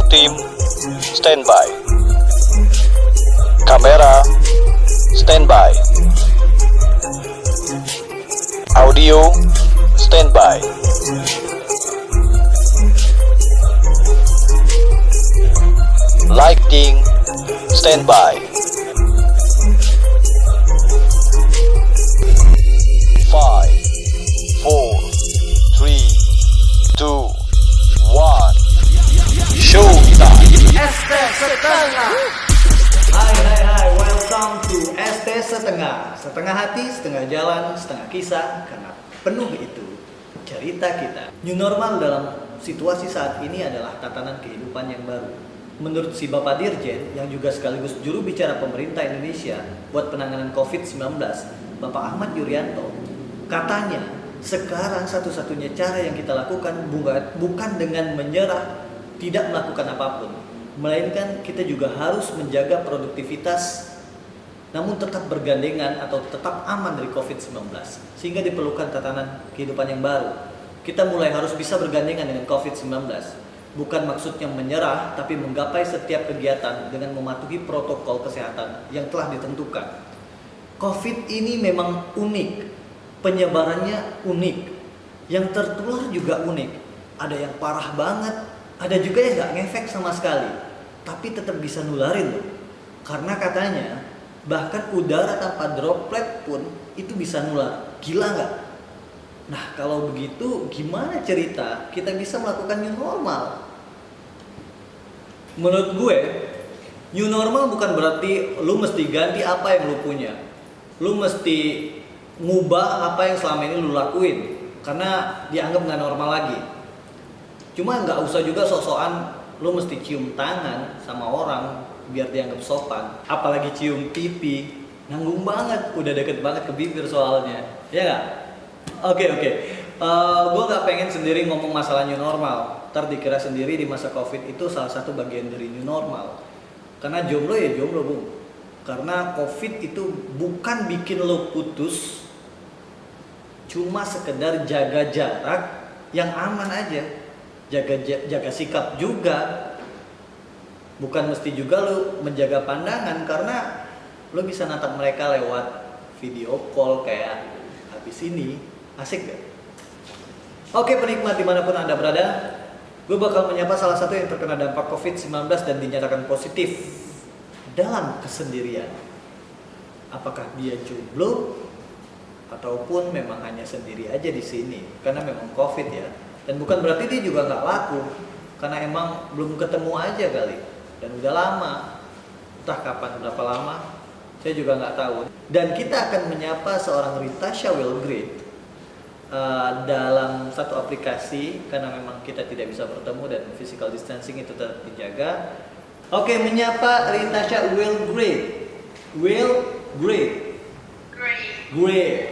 team, standby. Kamera, standby. Audio, standby. Lighting, standby. 5, 4, 3, 2, 1. Show time. ST Setengah. Hai, welcome to ST Setengah. Setengah hati, setengah jalan, setengah kisah, karena penuh itu cerita kita. New normal dalam situasi saat ini adalah tatanan kehidupan yang baru. Menurut si Bapak Dirjen, yang juga sekaligus juru bicara pemerintah Indonesia buat penanganan COVID-19, Bapak Ahmad Yuryanto, katanya sekarang satu-satunya cara yang kita lakukan bukan dengan menyerah, tidak melakukan apapun, melainkan kita juga harus menjaga produktivitas namun tetap bergandengan atau tetap aman dari COVID-19, sehingga diperlukan tatanan kehidupan yang baru. Kita mulai harus bisa bergandengan dengan COVID-19, bukan maksudnya menyerah, tapi menggapai setiap kegiatan dengan mematuhi protokol kesehatan yang telah ditentukan. COVID ini memang unik, penyebarannya unik, yang tertular juga unik. Ada yang parah banget, ada juga yang gak ngefek sama sekali, tapi tetap bisa nularin loh. Karena katanya bahkan udara tanpa droplet pun itu bisa nular. Gila gak? Nah kalau begitu gimana cerita kita bisa melakukan new normal? Menurut gue, new normal bukan berarti lu mesti ganti apa yang lu punya. Lu mesti ngubah apa yang selama ini lu lakuin karena dianggap gak normal lagi. Cuma gak usah juga sok-sokan lu mesti cium tangan sama orang biar dianggap sopan. Apalagi cium pipi, nanggung banget, udah deket banget ke bibir soalnya. Ya gak? Oke. Gue gak pengen sendiri ngomong masalah new normal. Ntar dikira sendiri di masa COVID itu salah satu bagian dari new normal. Karena jomblo ya jomblo, Bung. Karena COVID itu bukan bikin lo putus, cuma sekedar jaga jarak yang aman aja. Jaga sikap juga. Bukan mesti juga lo menjaga pandangan, karena lo bisa natap mereka lewat video call kayak habis ini. Asik gak? Oke penikmat dimanapun Anda berada, gue bakal menyapa salah satu yang terkena dampak COVID-19 dan dinyatakan positif dalam kesendirian. Apakah dia jomblo ataupun memang hanya sendiri aja di sini karena memang COVID ya. Dan bukan berarti dia juga nggak laku, karena emang belum ketemu aja kali. Dan udah lama, entah kapan, berapa lama, saya juga nggak tahu. Dan kita akan menyapa seorang Ritasha Wilgrid dalam satu aplikasi, karena memang kita tidak bisa bertemu dan physical distancing itu tetap dijaga. Oke, menyapa Ritasha Wilgrid. Great.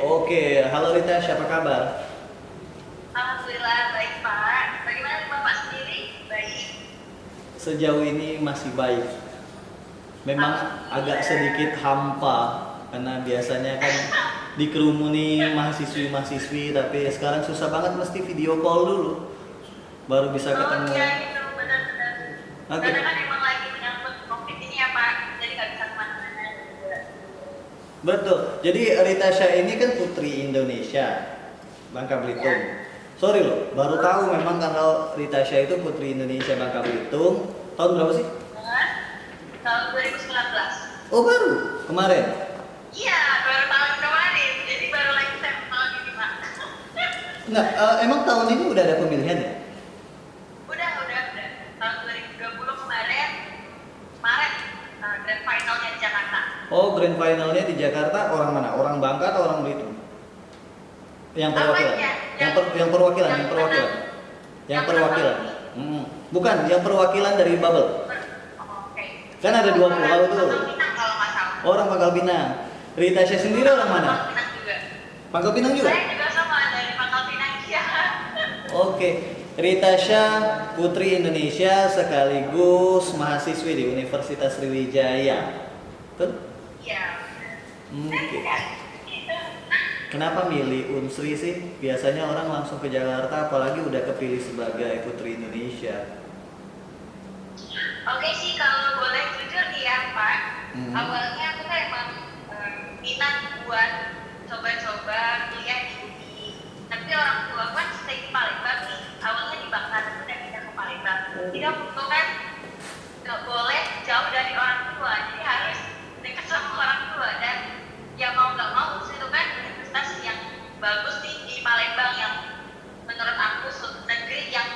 Oke, halo Ritasha, apa kabar? Alhamdulillah baik Pak. Bagaimana Bapak sendiri? Baik. Sejauh ini masih baik. Memang agak sedikit hampa karena biasanya kan dikerumuni mahasiswi-mahasiswi, tapi sekarang susah banget, mesti video call dulu baru bisa ketemu. Oh iya itu benar-benar. Oke. Karena kan emang lagi menyangkut COVID ini ya Pak, jadi nggak bisa kemana-mana juga. Betul. Jadi Ritasha ini kan putri Indonesia, Bangka Belitung. Sorry loh, baru tahu memang kalau Ritasha itu putri Indonesia Bangka Belitung. Tahun berapa sih? Tahun 2019. Oh baru kemarin. Iya, baru tahun kemarin. Jadi baru lagi saya tahun ini Pak. Nah, emang tahun ini udah ada pemilihan ya? Udah. Tahun 2020 kemarin, Maret, grand finalnya di Jakarta. Oh, grand finalnya di Jakarta. Orang mana? Orang Bangka atau orang Belitung? Yang perwakilan. Apanya? Yang perwakilan. Yang perwakilan. Bukan, yang perwakilan dari Bubble. Oke. Kan ada 2 pulau tuh. Pangkal Pinang kalau nggak salah. Orang Pangkal Pinang. Ritasha sendiri orang mana? Pangkal Pinang juga. Pangkal Pinang juga? Saya juga sama dari Pangkal Pinang ya. Oke. Ritasha putri Indonesia sekaligus mahasiswi di Universitas Sriwijaya. Betul? Iya. Oke. Kenapa milih Unsri sih? Biasanya orang langsung ke Jakarta, apalagi udah kepilih sebagai Putri Indonesia. Oke sih, kalau boleh jujur nih ya Pak, Hmm. awalnya aku kan emang minat buat coba-coba kuliah di UI. Tapi orang tua kan stay di Palembang nih, awalnya di Bangka tapi udah pindah ke Palembang. Jadi aku tuh kan nggak boleh jauh dari orang tua, jadi harus dekat sama orang tua. Dan ya mau nggak mau itu kan universitas yang bagus nih di Palembang, yang menurut aku negeri yang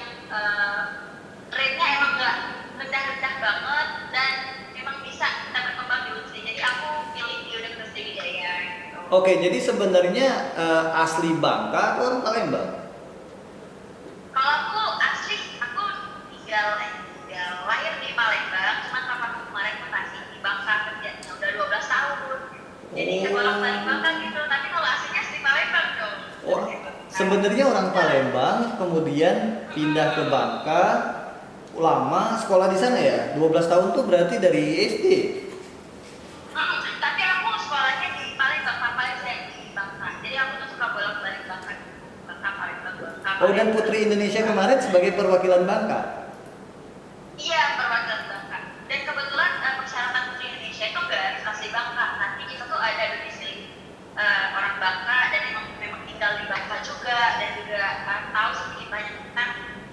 rate-nya emang nggak rendah-rendah banget dan emang bisa kita berkembang di UNSI. Jadi aku pilih di Universitas Sriwijaya gitu. Oke, jadi sebenarnya asli Bangka atau orang Palembang? Kalau aku asli, aku tinggal lahir di Palembang, cuman papaku kemarin mutasi di Bangka kerjanya udah 12 tahun. Jadi kebolak balik Bangka gitu, tapi kalau aslinya asli Palembang dong. Oh, sebenarnya orang Palembang kemudian pindah ke Bangka, lama sekolah di sana ya? 12 tahun tuh berarti dari SD. Tapi aku sekolahnya di Palembang, papanya saya di Bangka. Jadi aku tuh suka bolak-balik Bangka, Palembang. Oh, dan Putri Indonesia kemarin sebagai perwakilan Bangka. Iya, perwakilan Bangka. Dan kebetulan persyaratan Putri Indonesia itu nggak harus asli Bangka. Nanti kita tuh ada domisili orang Bangka dan memang tinggal di Bangka juga, dan juga tahu sedikit banyak tentang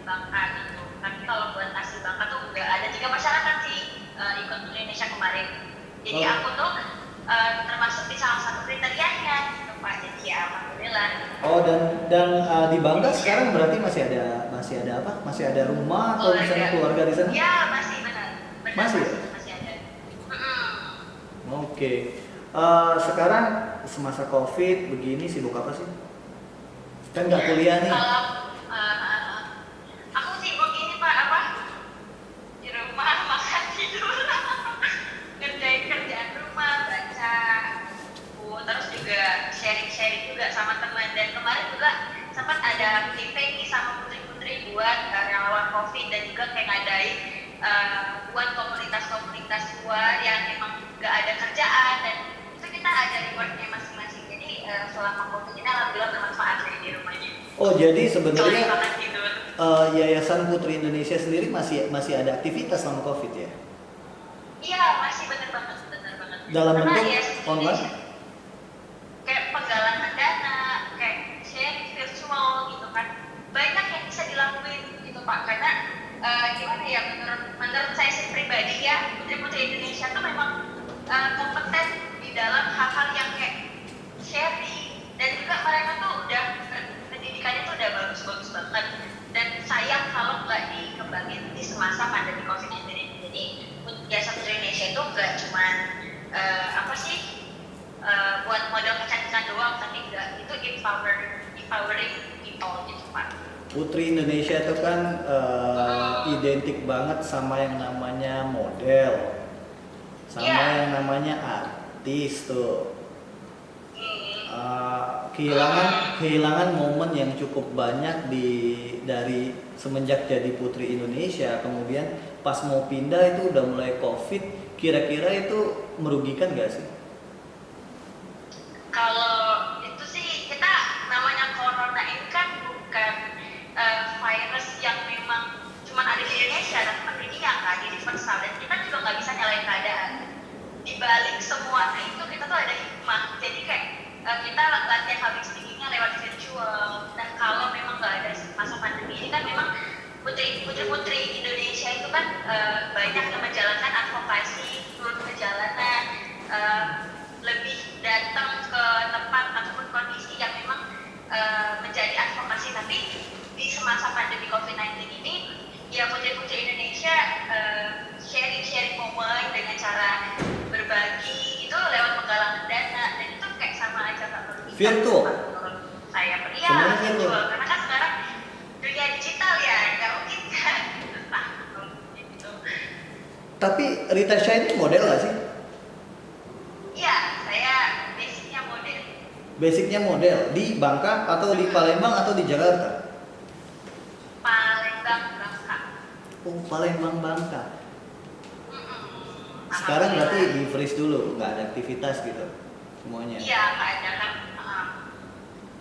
Bangka gitu. Tapi kalau buat asli Bangka tuh nggak ada 3 persyaratan sih ikut Putri Indonesia kemarin. Jadi aku tuh termasuk di salah satu kriterianya gitu Pak. Jadi ya alhamdulillah. Oh, dan di Bangka sekarang berarti masih ada apa? Masih ada rumah atau misalnya keluarga di sana? Ya masih benar. Masih ya? Masih ada. Oke. Sekarang semasa COVID begini sibuk apa sih? Kan nggak kuliah nih. Kalau aku sibuk ini Pak, apa? Di rumah makan tidur. Ngerjain kerjaan rumah, baca buku, terus juga sharing-sharing juga sama teman. Dan kemarin juga sempat ada campaign nih sama putri-putri buat relawan COVID, dan juga kayak ngadain buat komunitas-komunitas luar yang emang gak ada kerjaan, dan itu kita ada rewardnya masing-masing. Jadi selama COVID ini alhamdulillah bermanfaat di rumahnya. Oh, jadi sebenarnya Selain makan tidur. Yayasan Putri Indonesia sendiri masih ada aktivitas selama COVID ya? Iya, masih bener banget. Dalam Karena bentuk ya, online? kayak penggalangan dana, kayak sharing virtual gitu kan, banyak yang bisa dilakuin gitu Pak. Karena gimana ya, menurut saya sih pribadi ya, putri-putri Indonesia tuh memang kompeten di dalam hal-hal yang kayak sharing, dan juga mereka tuh udah pendidikannya tuh udah bagus-bagus banget. Dan sayang kalau nggak dikembangin di semasa pandemi COVID-19 ini. Jadi Yayasan Putri Indonesia itu nggak cuman buat modal kecantikan doang, tapi enggak, itu empowering people gitu Pak. Putri Indonesia itu kan identik banget sama yang namanya model, sama yang namanya artis tuh. Kehilangan momen yang cukup banyak dari semenjak jadi Putri Indonesia, kemudian pas mau pindah itu udah mulai COVID. Kira-kira itu merugikan nggak sih? Kalau itu sih, kita namanya corona ini kan bukan virus yang memang cuma ada di Indonesia, tapi mendunia kan, universal, dan kita juga nggak bisa nyalain keadaan. Di balik semua itu kita tuh ada hikmah. Jadi kayak kita latihan public speakingnya lewat virtual. Dan kalau memang nggak ada masa pandemi ini kan, memang putri-putri Indonesia itu kan banyak yang menjalankan advokasi, turun ke jalanan, lebih datang ke tempat ataupun kondisi yang memang menjadi advokasi. Tapi di semasa pandemi COVID-19 ini, ya putri-putri Indonesia sharing momen dengan cara berbagi itu lewat penggalangan dana, dan itu kayak sama aja Pak, Virtual? menurut saya. Iya, Sebenarnya virtual. Karena kan sekarang dunia digital ya, nggak mungkin kan gitu. Tapi Rita Shah ini model nggak sih? Iya, saya basicnya model. Basicnya model di Bangka atau di Palembang atau di Jakarta? Palembang, Bangka. Oh, Palembang, Bangka. Sekarang berarti di freeze dulu, nggak ada aktivitas gitu semuanya? Iya, nggak ada kan.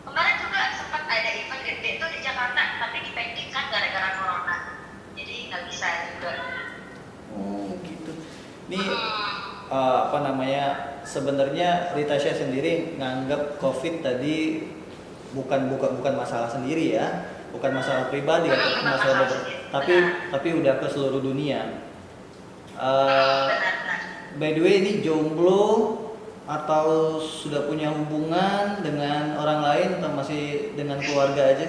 Kemarin juga sempat ada event gede tuh di Jakarta, tapi dipending kan gara-gara corona. Jadi nggak bisa juga. Ini apa namanya? Sebenarnya Rita Syah sendiri nganggap COVID tadi bukan masalah sendiri ya, bukan masalah pribadi atau masalah tapi udah ke seluruh dunia. By the way, ini jomblo atau sudah punya hubungan dengan orang lain atau masih dengan keluarga aja?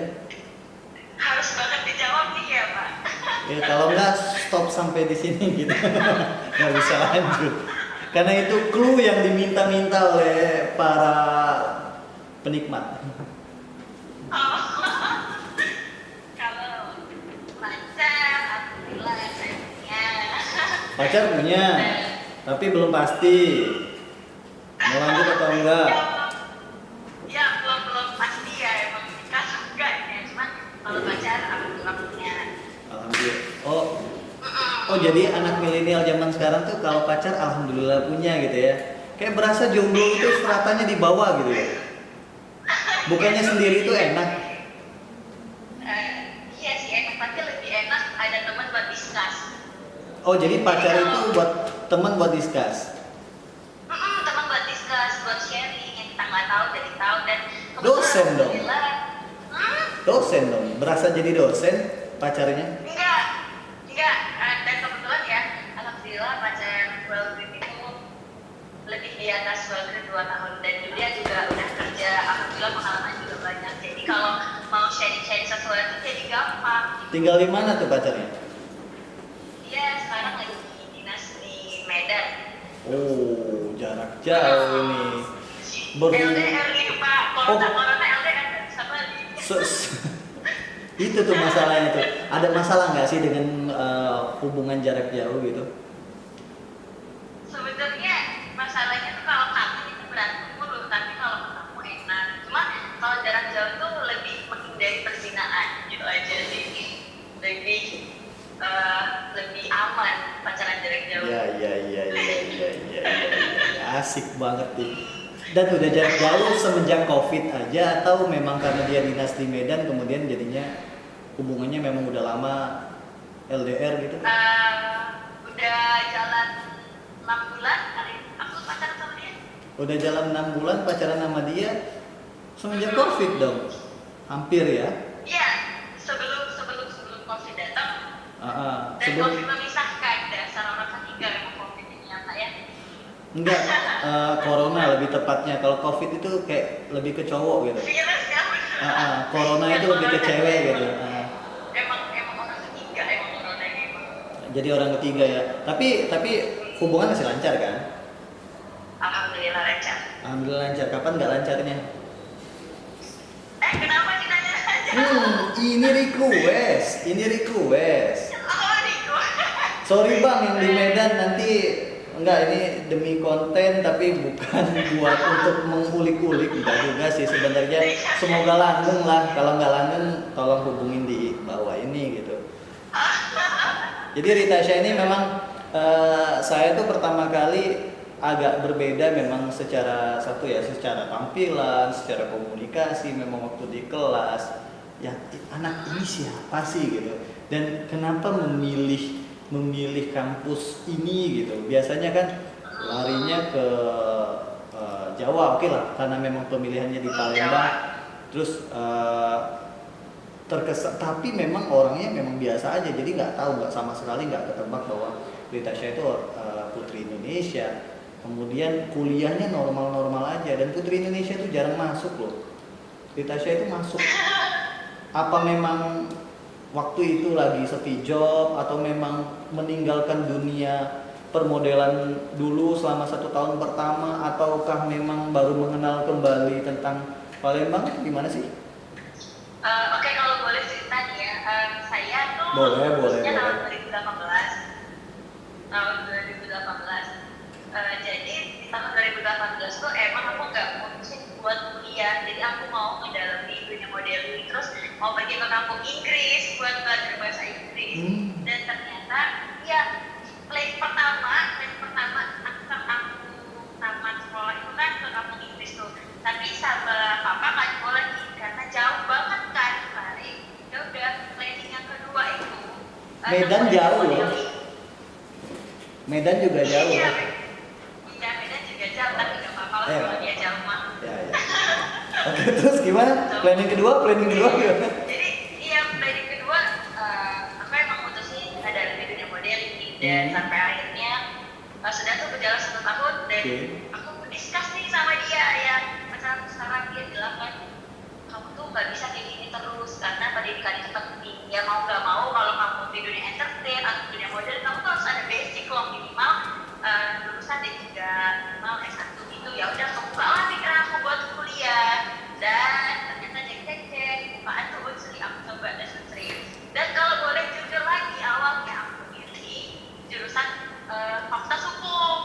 Harus banget dijawab nih ya Pak. Ya kalau nggak stop sampai di sini gitu, nggak bisa lanjut. Karena itu clue yang diminta-minta oleh para penikmat. Oh. Kalau pacar, alhamdulillah saya punya. Pacar punya, tapi belum pasti mau lanjut atau enggak. Ya belum pasti ya, emang nikah juga ya, cuman kalau pacar alhamdulillah punya. Alhamdulillah. Oh jadi anak milenial zaman sekarang tuh kalau pacar alhamdulillah punya gitu ya. Kayak berasa jomblo itu stratanya di bawah gitu ya. Bukannya sendiri itu enak. Iya sih enak, tapi lebih enak ada teman buat discuss. Oh jadi pacar itu buat teman buat discuss. Teman buat discuss, buat sharing yang kita nggak tahu jadi tahu dan Dosen dong. alhamdulillah. Dosen dong. Berasa jadi dosen pacarnya. Enggak, dan kebetulan ya, alhamdulillah pacar Walgreen itu lebih di atas Walgreen 2 tahun dan dia juga udah kerja, alhamdulillah pengalaman juga banyak. Jadi kalau mau sharing sesuatu jadi gampang. Tinggal di mana tuh pacarnya? Dia sekarang lagi dinas di Medan. Oh jarak jauh ini. LDR nih Pak, corona LDR sama Itu tuh masalahnya tuh. Ada masalah nggak sih dengan hubungan jarak jauh gitu? Sebenarnya masalahnya tuh kalau kangen itu berantem mulu, tapi kalau ketemu enak. Cuma kalau jarak jauh tuh lebih menghindari perzinahan gitu aja sih. Lebih aman pacaran jarak jauh. Ya. Asik banget nih. Dan udah jarak jauh semenjak COVID aja atau memang karena dia dinas di Medan kemudian jadinya hubungannya memang udah lama LDR gitu? Udah jalan 6 bulan kali aku pacaran sama dia. Udah jalan 6 bulan pacaran sama dia semenjak COVID dong? Hampir ya? Iya, sebelum COVID datang. Dan Sebelum COVID memisahkan dasar orang ketiga emang COVID ini ya Pak ya. enggak, corona lebih tepatnya. Kalau COVID itu kayak lebih ke cowok gitu. Virus ya. Corona itu lebih ke cewek gitu. Emang orang ketiga emang corona ini emang. Jadi orang ketiga ya. Tapi hubungan masih lancar kan? Alhamdulillah lancar. Alhamdulillah lancar. Kapan nggak lancarnya? Kenapa sih nanya aja? Ini request. Oh, Niko. Sorry bang, yang di Medan nanti enggak, ini demi konten tapi bukan buat untuk mengulik-ulik, enggak juga sih sebenarnya. Semoga langgeng lah. Kalau nggak langgeng, tolong hubungin di bawah ini gitu. Jadi Rita Syah ini memang saya tuh pertama kali agak berbeda memang secara secara tampilan, secara komunikasi, memang waktu di kelas ya anak ini siapa sih gitu, dan kenapa memilih kampus ini gitu. Biasanya kan larinya ke Jawa, oke lah karena memang pemilihannya di Palembang, terus terkesan, tapi memang orangnya memang biasa aja, jadi nggak sama sekali nggak ketebak bahwa Rita Syah itu putri Indonesia. Kemudian kuliahnya normal-normal aja, dan putri Indonesia itu jarang masuk loh. Rita Syah itu masuk. Apa memang waktu itu lagi sepi job atau memang meninggalkan dunia permodelan dulu selama 1 tahun pertama, ataukah memang baru mengenal kembali tentang Palembang? Gimana sih? Oke, kalau boleh cerita nih ya, saya tuh Boleh. tahun 2018. Jadi di tahun 2018 tuh emang aku nggak mutusin buat kuliah, jadi aku mau ngedalami dunia modeling, terus mau pergi ke kampung Inggris buat belajar bahasa Inggris. Dan ternyata ya plan pertama aku tamat sekolah itu kan ke kampung Inggris tuh, tapi sama papa nggak dibolehin karena jauh banget kan kemarin. Ya udah, planning yang kedua itu Medan jauh loh. Medan juga jauh. Iya, Ya? iya Medan juga jauh, tapi nggak apa-apa lah kalau dia jauh mah. Ya, ya. Oke, terus gimana? Planning kedua gimana? Jadi iya planning kedua, aku emang mutusin ada di dunia modeling dan sampai akhirnya sudah tuh berjalan 1 tahun dan aku discuss nih sama dia yang pacaran sekarang. Dia bilang kan, kamu tuh nggak bisa kayak gini terus karena pendidikan itu penting. Ya mau nggak mau kalau kamu di dunia entertain atau dunia model, kamu tuh harus ada basic loh, minimal lulusan D3, minimal S1 gitu. Ya udah kebuka lah pikiran aku buat kuliah dan ternyata cek bukaan tuh Unsri, aku coba dan Unsri. Dan kalau boleh jujur lagi, awalnya aku pilih jurusan fakultas hukum.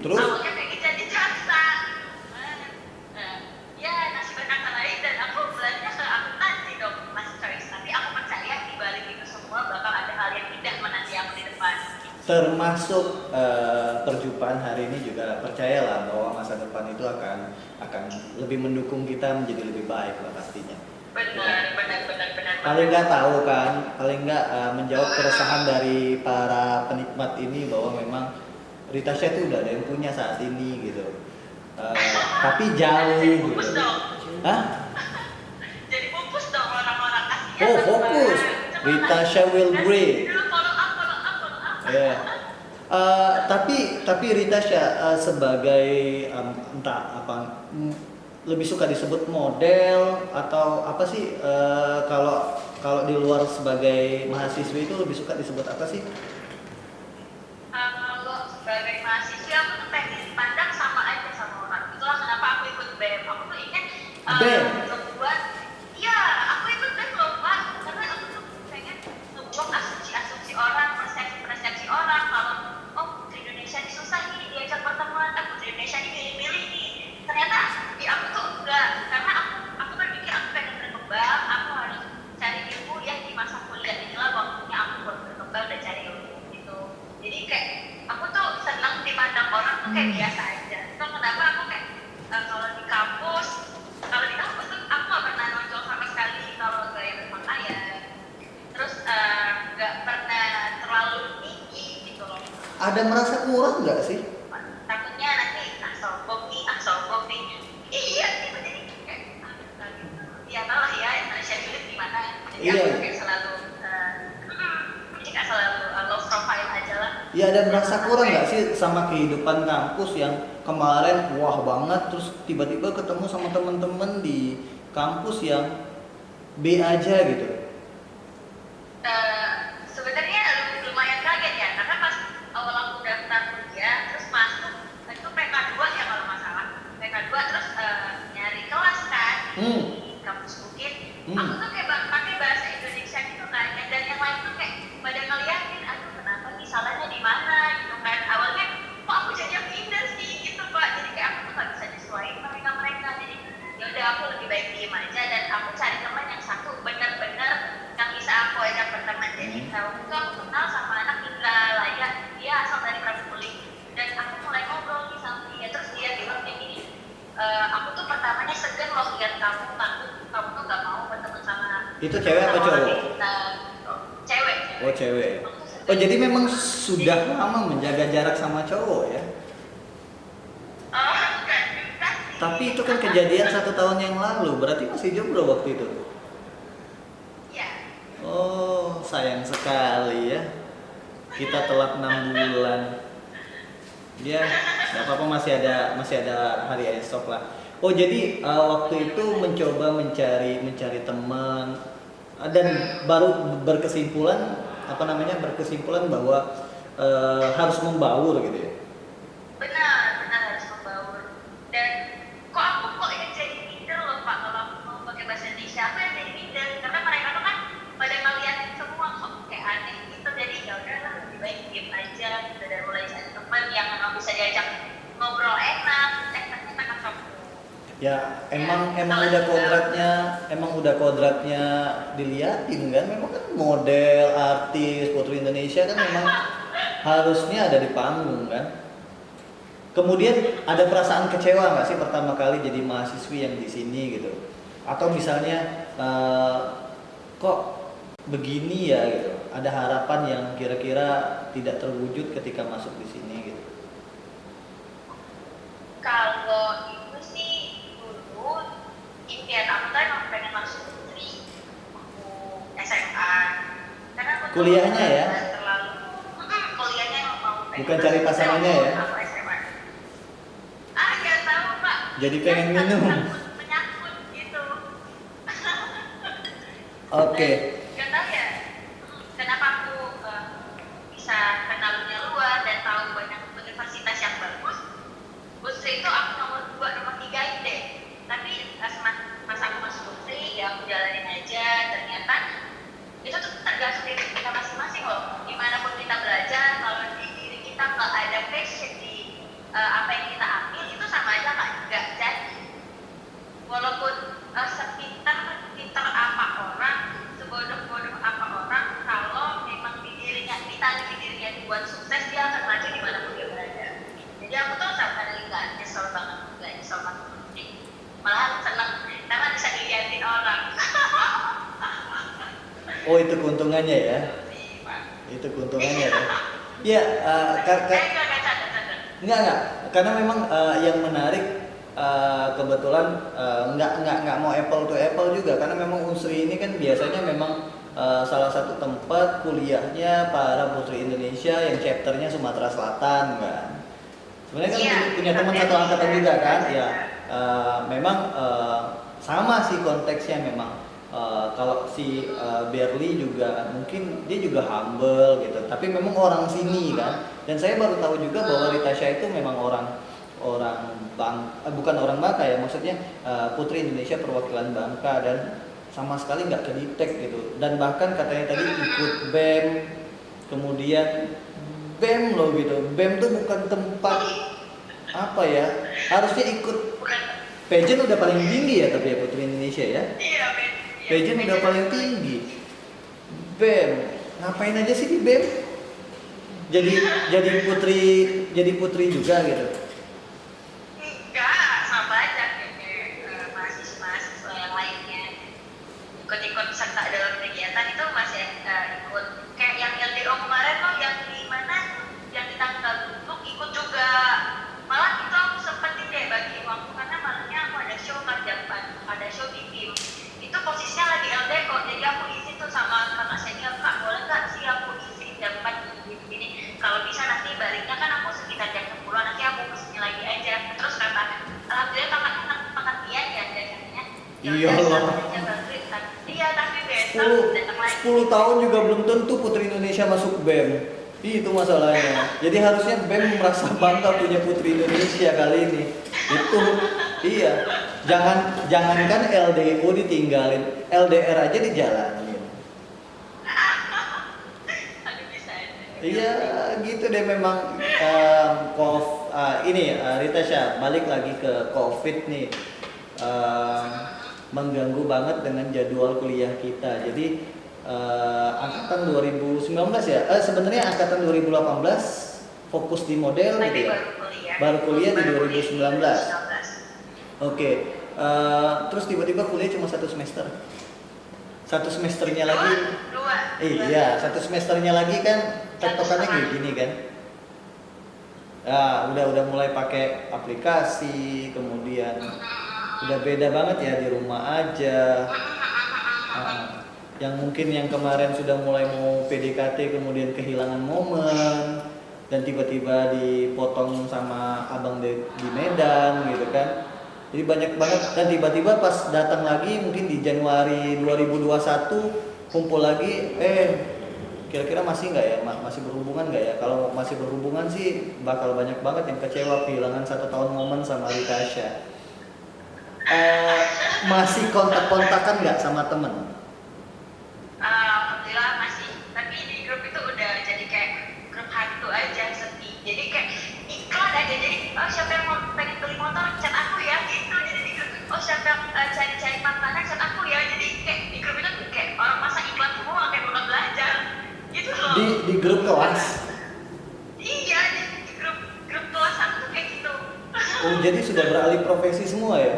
Terus? Awalnya pengen jadi jaksa. Ya nasib kata lain dan aku belajarnya ke akuntansi dong, mas choice. Tapi aku percaya di balik itu semua bakal ada hal yang indah menanti aku di depan. Termasuk perjumpaan hari ini juga percayalah bahwa masa depan itu akan lebih mendukung kita menjadi lebih baik lah pastinya. Benar. Paling nggak tahu kan, paling nggak menjawab keresahan dari para penikmat ini bahwa memang Rita Syah itu udah ada yang punya saat ini gitu. Tapi jauh gitu. Fokus dong. Hah? Jadi fokus dong orang-orang kasihan. Oh, fokus. Rita Syah will great. Follow up. Ya. Tapi Rita Syah sebagai entah apa lebih suka disebut model atau apa sih, kalau di luar sebagai mahasiswi itu lebih suka disebut apa sih? Kalau sebagai mahasiswa aku tuh pengen dipandang sama aja sama orang. Itulah kenapa aku ikut BEM. Aku tuh ingin BEM? membuat, iya aku ikut BEM loh Pak, karena aku tuh pengen membuang asumsi orang, persepsi orang kalau Putri Indonesia ini susah nih diajak pertemuan, Putri Indonesia ini milih-milih nih. Ternyata di aku tuh enggak, karena aku berpikir aku pengen berkembang, aku harus cari ilmu ya di masa kuliah inilah waktunya aku buat berkembang dan cari ilmu gitu. Jadi kayak aku tuh senang dipandang orang tuh kayak biasa aja. So kenapa aku kayak kalau di kampus tuh aku nggak pernah nonjol sama sekali kalau gaya berpakaian. Terus nggak pernah terlalu tinggi gitu loh. Ada merasa kurang nggak sih? Takutnya nanti sombong nih. Iya gitu, jadi kayak ya malah ya Indonesia Philip gimana. Jadi Iya. aku kayak selalu jadi kayak selalu low profile aja lah. Ya ada merasa kurang nggak sih sama kehidupan kampus yang kemarin wah banget, terus tiba-tiba ketemu sama teman-teman di kampus yang B aja gitu. Sebenarnya lumayan kaget ya, karena pas awal aku daftar kuliah terus masuk itu PK2 ya kalau nggak salah, PK2 terus nyari kelas kan di kampus Bukit. Aku tuh kayak pakai bahasa Indonesia gitu kan, dan yang lain tuh kayak pada ngeliatin, aduh kenapa nih salahnya di mana gitu kan. Awalnya kok aku jadi yang minder sih gitu Pak, jadi kayak aku tuh nggak bisa nyesuaiin mereka, jadi ya udah aku lebih baik diem aja dan aku cari teman yang satu benar-benar yang bisa aku ajak berteman. Jadi waktu itu aku kenal sama anak Indra Layak, dia asal dari Pramukuling, dan aku mulai ngobrol nih sama dia. Terus dia bilang kayak gini, aku tuh pertamanya segan loh lihat kamu tuh gak mau berteman sama Itu cewek apa cowok? Cewek. Oh cewek. Oh jadi memang sudah lama menjaga jarak sama cowok ya? Oh bukan juga sih. Tapi itu kan kejadian 1 tahun yang lalu, berarti masih jomblo waktu itu. Iya. Oh sayang sekali ya. Kita telat 6 bulan. Ya, nggak apa-apa, masih ada hari esok lah. Oh jadi waktu itu mencoba mencari teman dan baru berkesimpulan bahwa harus membaur gitu ya. Benar harus membaur. Dan kok ingin jadi minder loh Pak kalau aku mau pakai bahasa Indonesia. Aku yang jadi minder karena mereka tuh kan pada ngeliatin semua kok kayak aneh gitu. Jadi ya udahlah lebih baik diem aja gitu, dan mulai cari teman yang memang bisa diajak ngobrol enak kamu. Ya emang udah kodratnya diliatin kan, memang kan model, artis, putri Indonesia kan memang harusnya ada di panggung kan. Kemudian ada perasaan kecewa nggak sih pertama kali jadi mahasiswi yang di sini gitu? Atau misalnya kok begini ya gitu? Ada harapan yang kira-kira tidak terwujud ketika masuk di sini gitu. Kalau itu sih dulu impian aku tuh emang pengen masuk Putri aku SMA. Karena aku tuh Kuliahnya ya? nggak terlalu kuliahnya emang mau pengen Bukan cari masuk pasangannya Putri ya? aku SMA. Nggak tahu Pak. Jadi pengen minum. Menyangkut gitu. Oke. Gak tahu ya kenapa aku bisa kenal dunia luar dan tahu banyak universitas yang bagus. Putri itu aku nomor 2, nomor 3 deh. Tapi pas aku masuk Putri ya aku jalanin aja. Ternyata itu tuh tergantung diri kita masing-masing loh. Dimanapun kita belajar, kalau di diri kita nggak ada passion di apa yang kita ambil, itu sama aja nggak jadi. Walaupun sepintar apa orang, sebodoh-bodoh apa orang, kalau memang di dirinya dibuat sukses, dia akan maju dimanapun dia berada. Jadi aku tuh sama sekali nggak nyesel banget Putri. Malahan seneng karena bisa dilihatin orang. Oh, itu keuntungannya ya? Itu keuntungannya ya? Ya, enggak. Karena memang yang menarik kebetulan nggak mau apple to apple juga, karena memang Unsri ini kan biasanya memang salah satu tempat kuliahnya para putri Indonesia yang chapternya Sumatera Selatan kan. Sebenarnya kan punya teman satu angkatan juga kan, ya memang sama sih konteksnya memang. Kalau si Berli juga mungkin dia juga humble gitu, tapi memang orang sini kan. Dan saya baru tahu juga bahwa Ritasha itu memang bukan orang Bangka ya, maksudnya Putri Indonesia perwakilan Bangka, dan sama sekali nggak kedetek gitu. Dan bahkan katanya tadi ikut BEM, kemudian BEM loh gitu. BEM tuh bukan tempat apa ya, harusnya ikut pageant udah paling tinggi ya, tapi ya Putri Indonesia ya. Iya, pageant udah paling tinggi. BEM, ngapain aja sih di BEM? Jadi putri juga gitu. Enggak, sama aja kayak mahasiswa yang lainnya. Ikut-ikut serta dalam kegiatan itu masih ikut. Kayak yang LDO kemarin tuh yang di mana? Yang di Tanggal Bunduk ikut juga. Malah itu aku sempetin deh bagi waktu karena malamnya aku ada show kan jam 4, ada show di BIM. Itu posisinya lagi LDO, jadi aku izin tuh sama kakak senior, Kak boleh nggak sih aku izin jam 4 gini. Kalau bisa nanti baliknya kan aku sekitar jam 10 nanti aku kesini lagi aja. Terus kata, alhamdulillah kakak pengertian ya dasarnya. Iya loh. Iya tapi besok datang lagi. 10 tahun juga belum tentu Putri Indonesia masuk BEM. Itu masalahnya. Jadi harusnya BEM merasa bangga punya Putri Indonesia kali ini. Itu iya. Jangankan LDO ditinggalin, LDR aja dijalanin. Aduh bisa aja. Iya, gitu deh memang. Ini Ritasha balik lagi ke COVID nih. Mengganggu banget dengan jadwal kuliah kita. Jadi angkatan 2019 ya. Sebenarnya angkatan 2018 fokus di model gitu ya. Baru kuliah di 2019. Oke. Terus tiba-tiba kuliah cuma 1 semester. 1 semesternya lagi. Iya, 1 semesternya lagi kan tektokannya kayak gini kan. Nah, udah mulai pakai aplikasi, kemudian udah beda banget ya, di rumah aja. Yang mungkin yang kemarin sudah mulai mau PDKT kemudian kehilangan momen dan tiba-tiba dipotong sama abang di Medan gitu kan. Jadi banyak banget, dan tiba-tiba pas datang lagi mungkin di Januari 2021 kumpul lagi, kira-kira masih nggak ya, masih berhubungan nggak ya? Kalau masih berhubungan sih bakal banyak banget yang kecewa kehilangan 1 tahun momen sama Ritasha. Masih kontak-kontakan nggak sama temen? Alhamdulillah masih, tapi di grup itu udah jadi kayak grup hantu aja, sepi. Jadi kayak iklan aja, jadi siapa yang mau pengen beli motor chat aku ya gitu. Jadi di grup, siapa yang cari-cari makanan chat aku ya. Jadi kayak di grup itu kayak orang masa iklan semua kayak bukan belajar gitu loh. Di grup kelas? Iya, di grup kelas aku tuh kayak gitu. Oh, jadi sudah beralih profesi semua ya?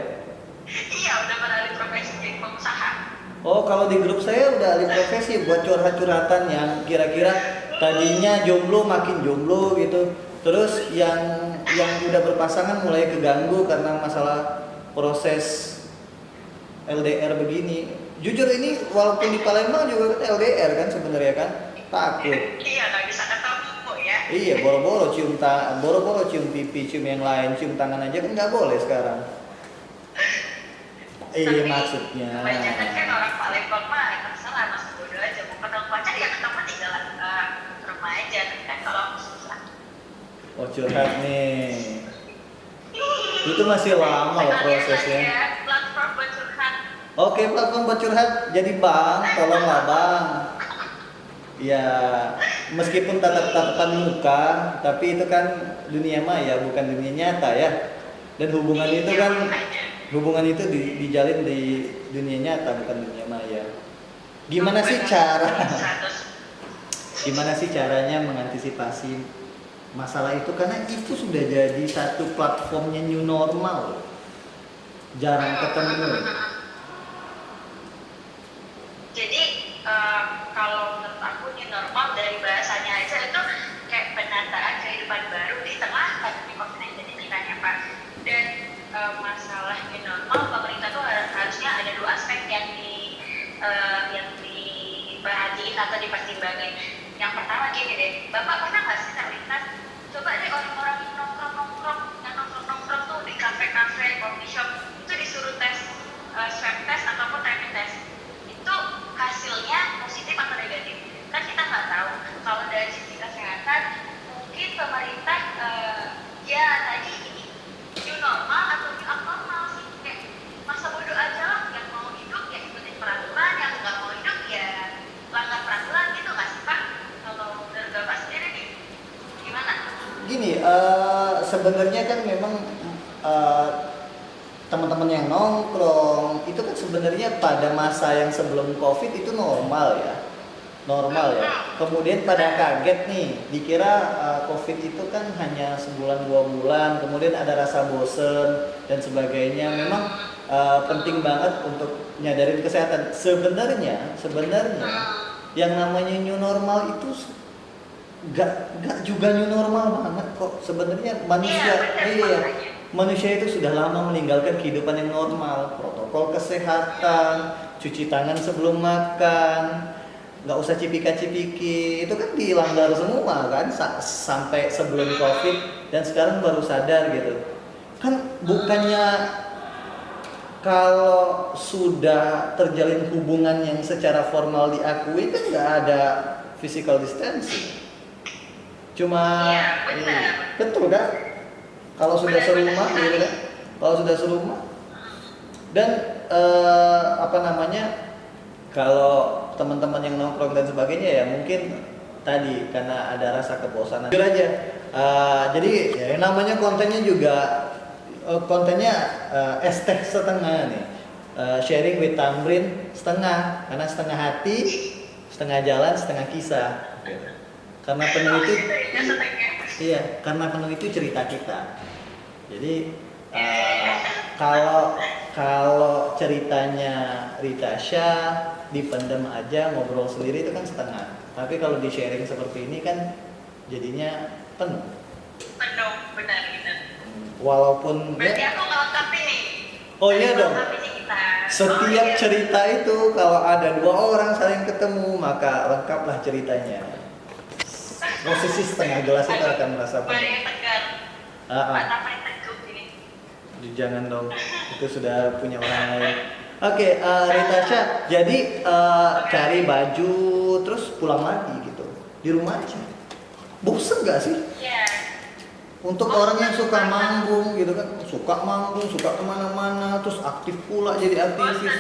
Iya, udah beralih profesi jadi pengusaha. Oh, kalau di grup saya udah alih profesi buat curhat-curhatan yang kira-kira tadinya jomblo makin jomblo gitu. Terus yang udah berpasangan mulai keganggu karena masalah proses LDR begini. Jujur ini walaupun di Palembang juga kan LDR kan sebenarnya kan takut. Iya, nggak bisa ketemu ya. Iya, boro-boro cium pipi, cium yang lain, cium tangan aja kan nggak boleh sekarang. Iya Tapi maksudnya. kebanyakan kan orang Palembang mah terserah, mas bodo aja mau ketemu pacar ya ketemu tinggal ke rumah aja. Tapi kan kalau aku susah. Oh curhat nih. Itu masih lama loh prosesnya. Ya, platform buat curhat. Oke, platform buat curhat. Jadi bang, tolonglah bang. Ya, meskipun tatap-tatapan muka, tapi itu kan dunia maya, bukan dunia nyata ya. Dan hubungan itu kan, hubungan itu dijalin di dunia nyata, bukan dunia maya. Gimana sih gimana sih caranya mengantisipasi masalah itu? Karena itu sudah jadi satu platformnya new normal. Jarang ketemu. Jadi kalau menurut aku new normal dari bahasanya aja itu kayak penataan kehidupan baru di tengah pandemi COVID-19 ini kan ya Pak. Dan masalah new normal pemerintah tuh harusnya ada dua aspek yang diperhatiin atau dipertimbangkan. Yang pertama gini deh, Bapak pernah nggak sih terlintas coba deh orang-orang yang nongkrong tuh di kafe-kafe, coffee shop itu disuruh tes swab test ataupun rapid test, itu hasilnya positif atau negatif? Kan kita nggak tahu. Kalau dari sisi kesehatan mungkin pemerintah ya tadi ini new normal atau new abnormal sih, kayak masa bodoh aja lah, yang mau hidup ya ikutin peraturan, yang nggak mau hidup ya langgar peraturan gitu nggak sih Pak? Kalau dari Bapak sendiri nih gimana? Gini, sebenarnya kan memang teman-teman yang nongkrong itu kan sebenarnya pada masa yang sebelum COVID itu normal ya. Normal ya. Kemudian pada kaget nih, dikira COVID itu kan hanya sebulan 2 bulan, kemudian ada rasa bosen dan sebagainya. Memang penting banget untuk nyadarin kesehatan. Sebenarnya yang namanya new normal itu gak juga new normal banget kok. Sebenarnya manusia itu sudah lama meninggalkan kehidupan yang normal. Protokol kesehatan, cuci tangan sebelum makan, nggak usah cipika-cipiki, itu kan dilanggar semua kan sampai sebelum COVID, dan sekarang baru sadar gitu. Kan bukannya kalau sudah terjalin hubungan yang secara formal diakui kan nggak ada physical distancing. Cuma betul kan? Kalau sudah serumah gitu kan? Kalau sudah serumah dan kalau teman-teman yang nongkrong dan sebagainya ya mungkin tadi karena ada rasa kebosanan. Jujur aja. Jadi ya yang namanya kontennya juga teh setengah nih. Sharing with Tamrin setengah, karena setengah hati, setengah jalan, setengah kisah. Karena penuh itu karena penuh itu cerita kita. Jadi kalau ceritanya Rita Syah dipendam aja, ngobrol sendiri itu kan setengah. Tapi kalau di sharing seperti ini kan jadinya penuh. Penuh, benar. Walaupun berarti aku melengkapi nih. Oh iya dong. Kita. Setiap cerita itu kalau ada 2 orang saling ketemu maka lengkaplah ceritanya. Posisi setengah gelas itu akan merasa penuh. Yang tegar. Apa yang teguh ini? Jangan dong, itu sudah punya orang lain. Oke, Rita Syah, jadi cari baju terus pulang lagi gitu di rumah aja. Bosen gak sih? Iya. Untuk orang yang suka manggung gitu kan, suka manggung, suka kemana-mana, terus aktif pula jadi aktivis.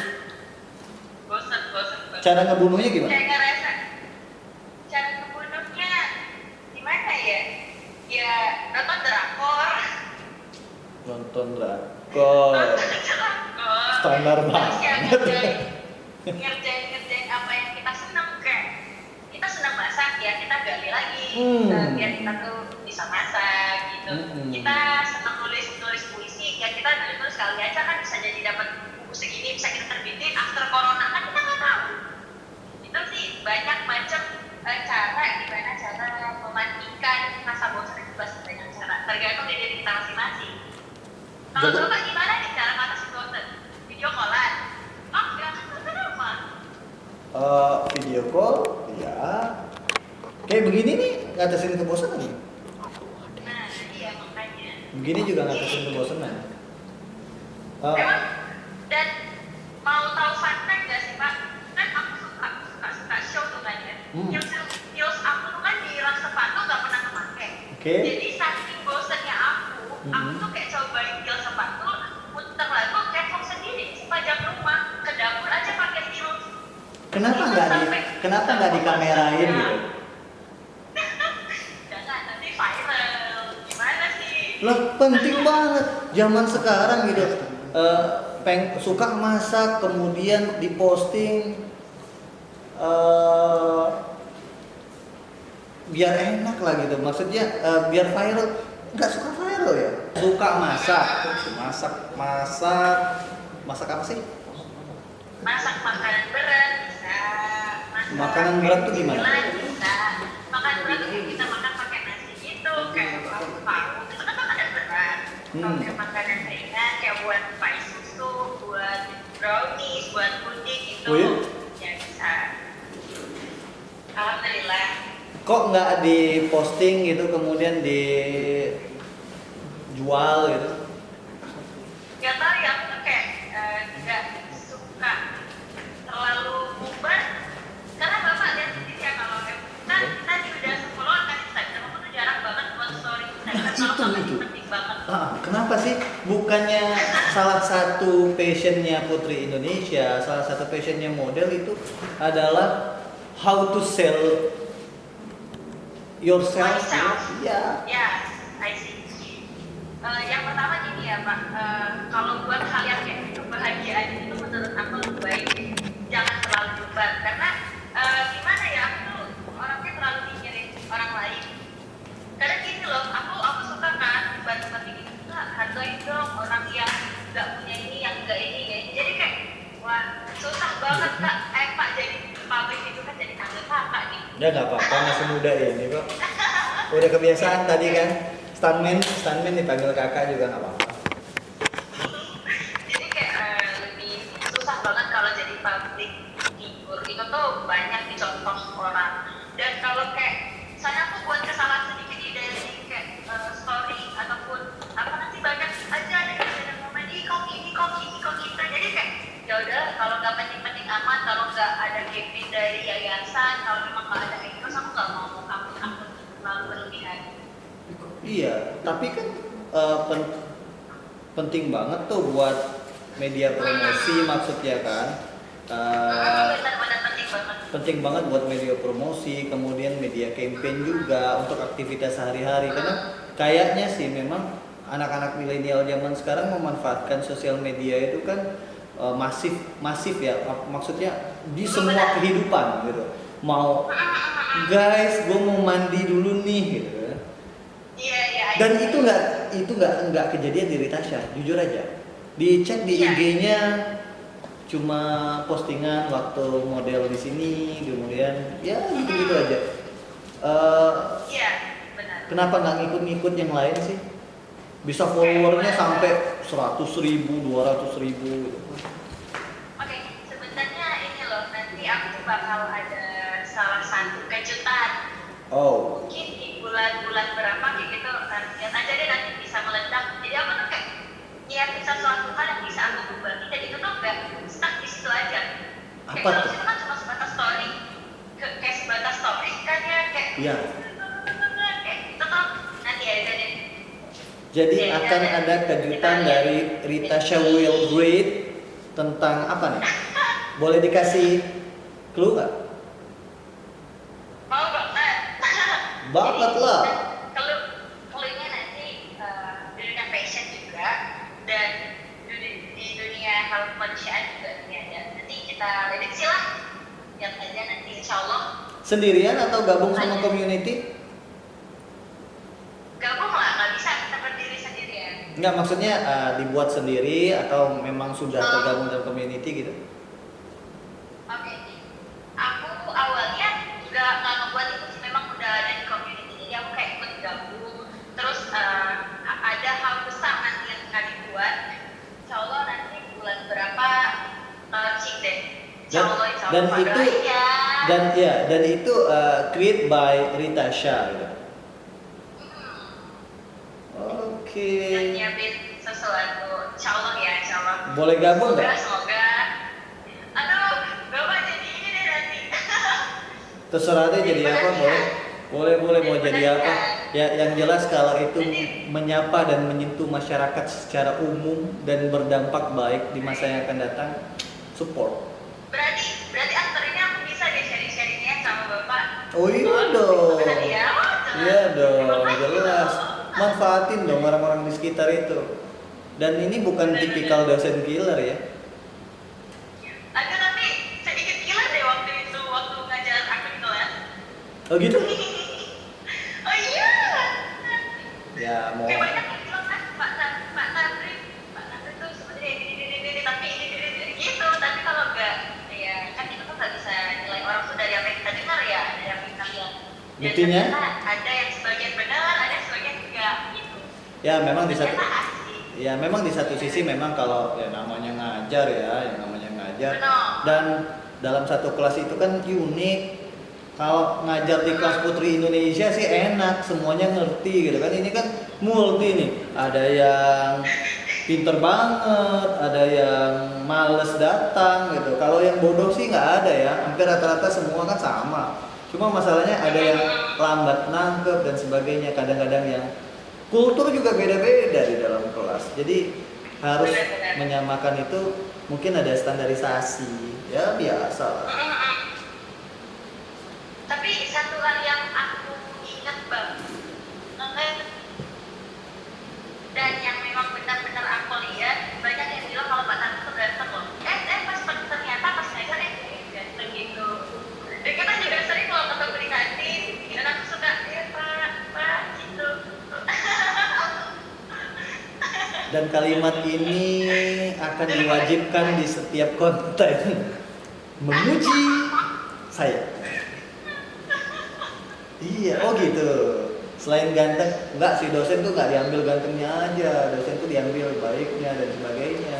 Bosan. Cara ngebunuhnya gimana? Kayak ngerasa. Cara ngebunuhnya gimana ya? Ya nonton drakor. Nonton drakor. Standar banget. Ngerjain apa yang kita seneng, kayak kita senang masak ya kita gali lagi biar kita tuh bisa masak gitu. Kita senang nulis puisi ya kita nulis kali aja kan bisa jadi dapat buku segini, bisa kita terbitin. After corona kan kita nggak itu sih banyak macam cara gimana cara memandikan rasa bosan itu pasti banyak cara tergantung dari diri kita masing-masing. Kalau Jadi- coba gimana nih cara ngatasin bosan? Video callan? Oh, jangan bosan apa? Video call, ya. Kayak begini nih ngatasin kebosanan. Nah, iya makanya. Begini juga ngatasin kebosanan. Emang dan mau tahu fun fact gak sih Pak? Kan aku suka show tuh kan ya. Heels aku tuh kan di rak sepatu gak pernah kepake. Oke. Jadi saking bosennya aku tuh kayak cobain heels sepatu, muter lagu kepo sendiri sepanjang rumah ke dapur aja pakai heels. Kenapa nggak dikamerain gitu? Jangan nanti viral. Gimana sih? Lah penting banget zaman sekarang gitu. Suka masak kemudian diposting biar enak lah gitu. Maksudnya biar viral. Nggak suka viral ya? Suka masak apa sih? Masak makanan berat bisa. Masak Makanan berat tuh gimana? Bisa. Makanan berat tuh kayak kita makan pakai nasi gitu, kayak paru-paru. Itu kan makanan berat. Kalau kayak makanan ringan, kayak buat pie susu, buat brownies, buat puding itu, Oh, iya? ya bisa. Alhamdulillah. Kok nggak diposting gitu kemudian dijual gitu? Gak tau ya, aku tuh kayak gak suka terlalu bubar. Karena bapak lihat sendiri ya kalau kan tadi udah 10 kan Instagram, aku tuh jarang banget buat story Instagram. Kalau Itu. penting banget. Kenapa sih? Bukannya salah satu passionnya Putri Indonesia, salah satu passionnya model itu adalah how to sell yourself? Myself. Iya. Ya, I see. Yang pertama gini ya Pak, kalau buat hal yang kayak kebahagiaan itu menurut aku lebih baik jangan terlalu bubar karena gimana ya aku tuh orangnya terlalu mikirin orang lain. Karena gini loh, aku suka kan bantu-bantu gitu, Kak, hargain dong orang yang nggak punya ini, yang nggak ini. Jadi kayak wah susah banget Kak, Pak jadi pabrik itu kan jadi panggil kakak nih. Udah nggak apa-apa, masih muda ini kok. Udah kebiasaan tadi kan. Stuntman dipanggil kakak juga nggak apa-apa. Jadi kayak lebih susah banget kalau jadi public figure itu tuh banyak dicontoh orang. Dan kalau kayak misalnya aku buat kesalahan sedikit nih dari kayak story ataupun apa nanti banyak aja ada yang komen kok kita. Jadi kayak ya udah kalau nggak penting-penting amat, kalau nggak ada campaign dari yayasan, kalau memang nggak ada endorse aku nggak mau akun terlalu berlebihan. Iya, tapi kan penting banget tuh buat media promosi maksudnya kan. Benar-benar penting banget. Penting banget buat media promosi, kemudian media campaign juga untuk aktivitas sehari-hari. Karena kayaknya sih memang anak-anak milenial zaman sekarang memanfaatkan sosial media itu kan masif ya. Maksudnya di semua kehidupan gitu. Mau guys, gue mau mandi dulu nih gitu. Iya. Dan itu nggak kejadian di Ritasha, jujur aja. Dicek di Iya. IG-nya cuma postingan waktu model di sini, kemudian ya gitu-gitu aja. Iya, benar. Kenapa nggak ngikut-ngikut yang lain sih? Bisa followernya sampai 100.000, 200.000 gitu. Oke, sebenarnya ini loh, nanti aku bakal ada salah satu kejutan. Oh, Mungkin di bulan-bulan berapa kayak gitu, lihat aja deh nanti bisa meledak. Jadi aku tuh kayak nyiapin sesuatu hal yang bisa aku berbagi dan itu tuh gak stuck di situ aja. Kayak Apa kalau tuh? itu kan cuma sebatas story, kayak sebatas story kan ya kayak iya. kayak itu tuh nanti ada deh. Jadi Iya, akan iya. ada kejutan Kita dari lihat. Ritasha Will Grade tentang apa nih? Boleh dikasih clue nggak? Mau banget. Banget Jadi, lah. Kalau ini nanti di dunia fashion juga dan di dunia hal kemanusiaan juga ini ada. Nanti kita prediksi lah. Lihat aja nanti insya Allah. Sendirian atau gabung sama community? Gabung lah, nggak bisa kita berdiri sendirian. Nggak, maksudnya dibuat sendiri atau memang sudah tergabung dalam community gitu? Oke. Aku Dan pada itu lainnya. dan itu create by Rita Shah gitu. Oke. Dan nyiapin sesuatu, insyaallah ya, insyaallah. Boleh gabung nggak? Semoga. Aduh, Bapak jadi ini deh nanti. Terserah deh jadi apa, boleh mau jadi apa. Ya yang jelas kalau itu menyapa dan menyentuh masyarakat secara umum dan berdampak baik di masa yang akan datang, support. Berarti after ini aku bisa deh sharing-sharingnya sama Bapak. Oh iya dong. Ya, Iya dong, jelas. Manfaatin dong orang-orang di sekitar itu. Dan ini bukan tipikal dosen killer ya. Agak tapi sedikit killer deh waktu itu, waktu ngajar aku itu ya. Oh gitu? Oh iya. Ya mau. Kayak banyak yang bilang kan Pak Nandri tuh sebenarnya ini tapi ini gitu. Tapi kalau enggak, ya kan kita tuh nggak bisa nilai orang tuh dari apa yang kita dengar ya, dari apa yang kita lihat. Dan Buktinya? ternyata ada yang sebagian benar, ada yang sebagian enggak gitu. Ya memang di satu. Ternyata asik. Ya memang di satu sisi memang kalau ya namanya ngajar ya, yang namanya ngajar. Benar. Dan dalam satu kelas itu kan unik. Kalau ngajar di kelas Putri Indonesia sih enak, semuanya ngerti gitu kan. Ini kan multi nih. Ada yang pinter banget, ada yang males datang gitu. Kalau yang bodoh sih nggak ada ya. Hampir rata-rata semua kan sama. Cuma masalahnya ada yang lambat nangkep dan sebagainya. Kadang-kadang yang kultur juga beda-beda di dalam kelas. Jadi harus menyamakan itu, mungkin ada standarisasi. Ya biasa lah. Tapi satu hal yang aku ingat banget dan yang memang benar-benar aku lihat, banyak yang bilang kalau Pak Tanto tuh ganteng loh. Ternyata pas ngajar ganteng gitu. Dan kita juga sering kalau ketemu di kantin, dan aku suka Pak gitu. Dan kalimat ini akan diwajibkan di setiap konten. Memuji saya. Iya, oh gitu. Selain ganteng, enggak sih, dosen tuh nggak diambil gantengnya aja, dosen tuh diambil baiknya dan sebagainya.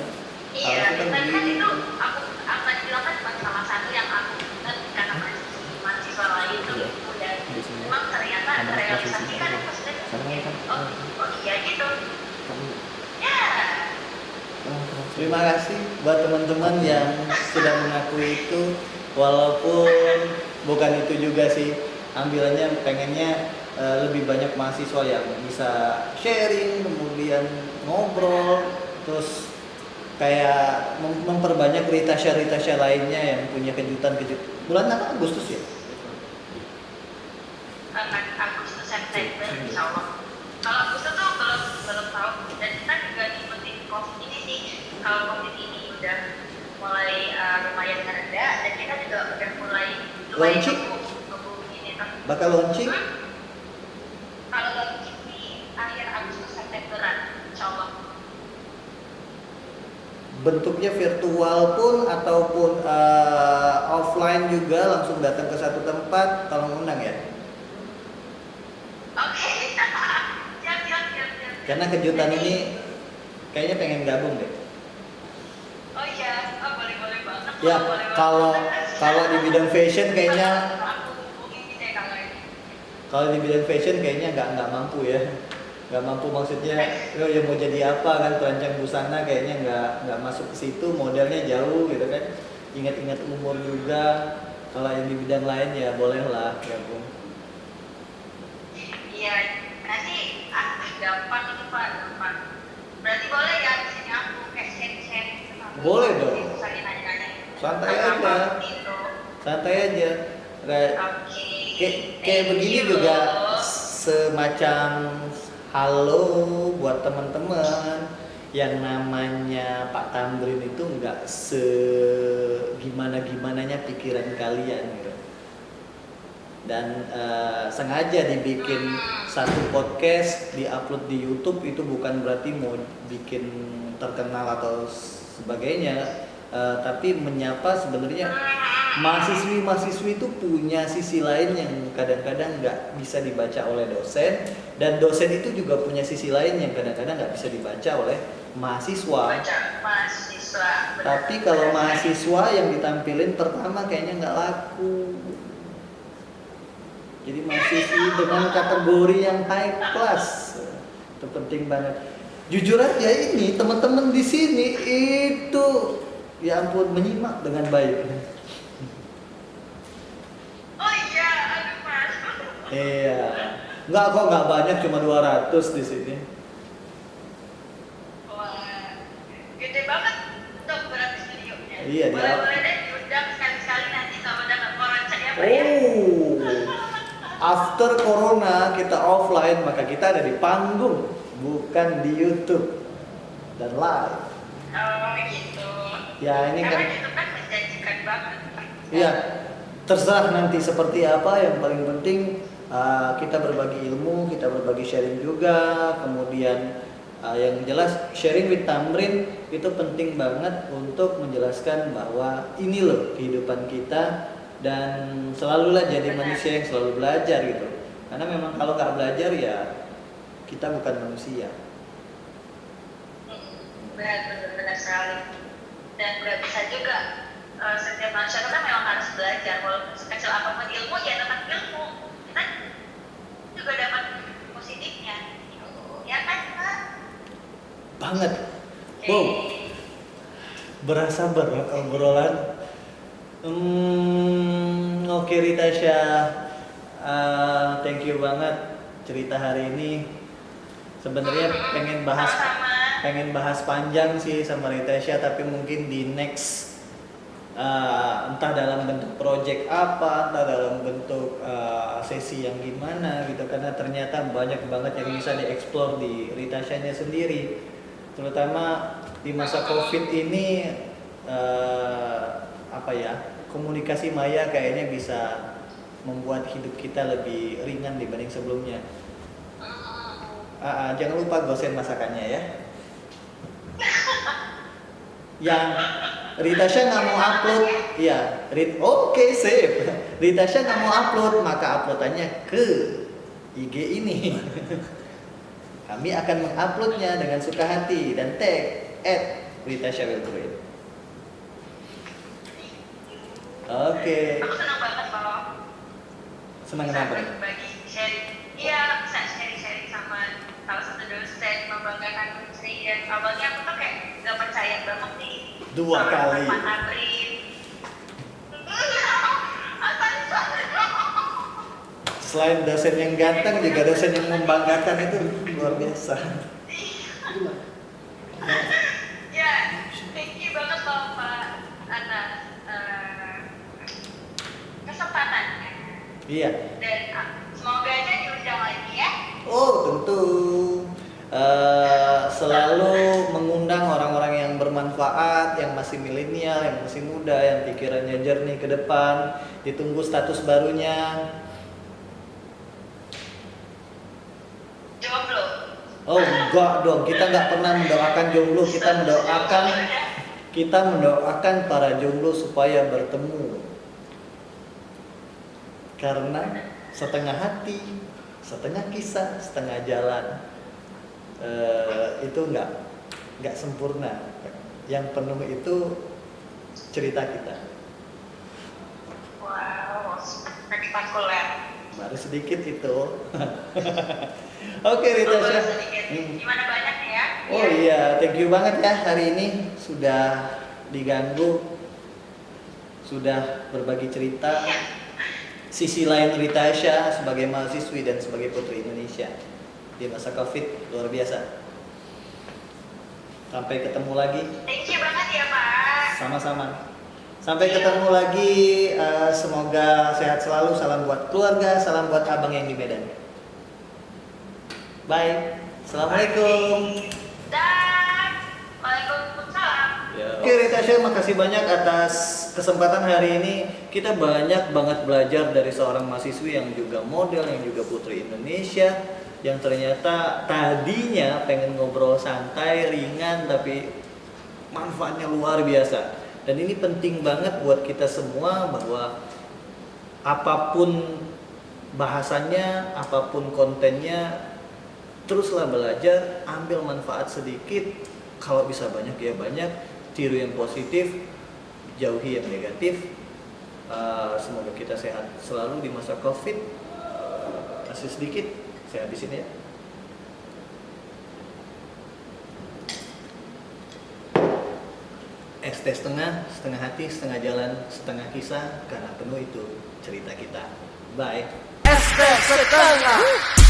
Iya, Harusnya dan kan begitu. itu aku tadi bilang kan cuma salah satu yang aku ingat karena mahasiswa lain tuh gitu dan memang ternyata terrealisasikan pas oh iya gitu. Ya. Terima kasih buat teman-teman yang sudah mengakui itu, walaupun bukan itu juga sih, ambilannya pengennya lebih banyak mahasiswa yang bisa sharing, kemudian ngobrol, terus kayak memperbanyak Rita Shah lainnya yang punya kejutan-kejutan. Bulan apa? Agustus ya? Agustus September insya Allah. Kalau Agustus tuh belum tahu dan kita juga ngikutin COVID ini sih. Kalau COVID ini udah mulai lumayan mereda dan kita juga udah mulai Launching? ini tuh. Bakal launching? Kalau launching di akhir Agustus Septemberan insya Allah. Bentuknya virtual pun ataupun offline juga, langsung datang ke satu tempat, tolong undang ya. Oke. Siap. Karena kejutan ini kayaknya pengen gabung deh. Oh iya, boleh banget. Ya, Boleh kalau di bidang fashion kayaknya, aku hubungin gitu ya kalau ini. kalau di bidang fashion kayaknya nggak mampu ya. Nggak mampu maksudnya, lo ya mau jadi apa kan, perancang busana kayaknya nggak masuk ke situ, modelnya jauh gitu kan. Ingat-ingat umur juga. Kalau yang di bidang lain ya bolehlah gabung. Iya, nanti gampang itu Pak, gampang. Berarti boleh ya di sini aku kayak sharing sama aku. Boleh dong. Saling nanya-nanya. Santai Apa aja. gitu. Santai aja. Oke. Kayak begini Thank you. juga semacam halo buat teman-teman yang namanya Pak Tamrin itu nggak gimana-gimananya pikiran kalian gitu. Dan sengaja dibikin satu podcast, diupload di YouTube, itu bukan berarti mau bikin terkenal atau sebagainya, tapi menyapa sebenarnya mahasiswi itu punya sisi lain yang kadang-kadang nggak bisa dibaca oleh dosen, dan dosen itu juga punya sisi lain yang kadang-kadang nggak bisa dibaca oleh mahasiswa. Baca mahasiswa. mahasiswa. Benar. Tapi kalau mahasiswa yang ditampilin pertama kayaknya nggak laku. Jadi mahasiswi dengan kategori yang high class itu penting banget. Jujur aja ini teman-teman di sini itu ya ampun menyimak dengan baik. Oh iya, aduh mas. Iya. Nggak banyak, cuma 200 di sini. Wah, gede banget dong berarti studionya. Iya, dia. Boleh-boleh deh diundang sekali-sekali nanti kalau udah nggak corona ya Pak ya. After corona kita offline, maka kita ada di panggung, bukan di YouTube dan live. Oh gitu. Ya ini Karena kan, itu kan menjanjikan banget. iya terserah nanti seperti apa. Yang paling penting kita berbagi ilmu, kita berbagi sharing juga. Kemudian yang jelas sharing with Tamrin itu penting banget untuk menjelaskan bahwa ini loh kehidupan kita. Dan selalulah jadi manusia yang selalu belajar gitu. Karena memang kalau nggak belajar ya kita bukan manusia. Benar sekali. Dan nggak bisa juga setiap manusia kan memang harus belajar. Walaupun sekecil apapun ilmu ya dapat ilmu. Kita juga dapat positifnya. Ya kan Pak? Banget. Wow. Berasa berat obrolan. Oke Ritasha, thank you banget cerita hari ini. Sebenarnya pengen bahas panjang sih sama Ritasha, tapi mungkin di next entah dalam bentuk project apa, entah dalam bentuk sesi yang gimana gitu. Karena ternyata banyak banget yang bisa dieksplor di Ritashanya sendiri, terutama di masa COVID ini. Komunikasi maya kayaknya bisa membuat hidup kita lebih ringan dibanding sebelumnya. Jangan lupa gosen masakannya ya. Yang Ritasha nggak mau upload, ya oke, sip. Ritasha nggak mau upload, maka uploadannya ke IG ini. Kami akan menguploadnya dengan suka hati dan tag @RitashaWilbroin. Oke. Aku senang banget kalau Senang kenapa? berbagi sharing. Iya, bisa sharing sama salah satu dosen, membanggakan Putri. Dan awalnya aku tuh kayak gak percaya banget nih 2 kali. Pak Tamrin. Selain dosen yang ganteng, juga dosen yang membanggakan itu luar biasa. Ya, thank you banget loh Pak atas kesempatannya. Iya. Dan semoga aja diundang lagi ya. Oh tentu. Selalu mengundang orang-orang yang bermanfaat, yang masih milenial, yang masih muda, yang pikirannya jernih ke depan. Ditunggu status barunya. Jomblo. Oh enggak dong, kita nggak pernah mendoakan jomblo. Kita mendoakan para jomblo supaya bertemu. Karena setengah hati, setengah kisah, setengah jalan. Itu nggak sempurna. Yang penuh itu cerita kita. Wow, spektakuler. Baru sedikit itu. Oke Ritasha. Gimana banyak nih ya? Oh iya, thank you banget ya hari ini sudah diganggu, sudah berbagi cerita. Sisi lain Ritasha sebagai mahasiswi dan sebagai putri Indonesia di masa COVID luar biasa. Sampai ketemu lagi. Thank you banget ya Pak. Sama-sama. Sampai ketemu lagi. Semoga sehat selalu. Salam buat keluarga. Salam buat abang yang di Medan. Bye. Assalamualaikum. Dan waalaikumsalam. Oke Ritasha, makasih banyak atas kesempatan hari ini. Kita banyak banget belajar dari seorang mahasiswi yang juga model, yang juga putri Indonesia, yang ternyata tadinya pengen ngobrol santai, ringan, tapi manfaatnya luar biasa. Dan ini penting banget buat kita semua bahwa apapun bahasannya, apapun kontennya, teruslah belajar, ambil manfaat sedikit. Kalau bisa banyak ya banyak, tiru yang positif, jauhi yang negatif. Semoga kita sehat selalu di masa COVID. Masih sedikit, saya habisin ya. Es teh setengah, setengah hati, setengah jalan, setengah kisah, karena penuh itu cerita kita. Bye. Es teh setengah.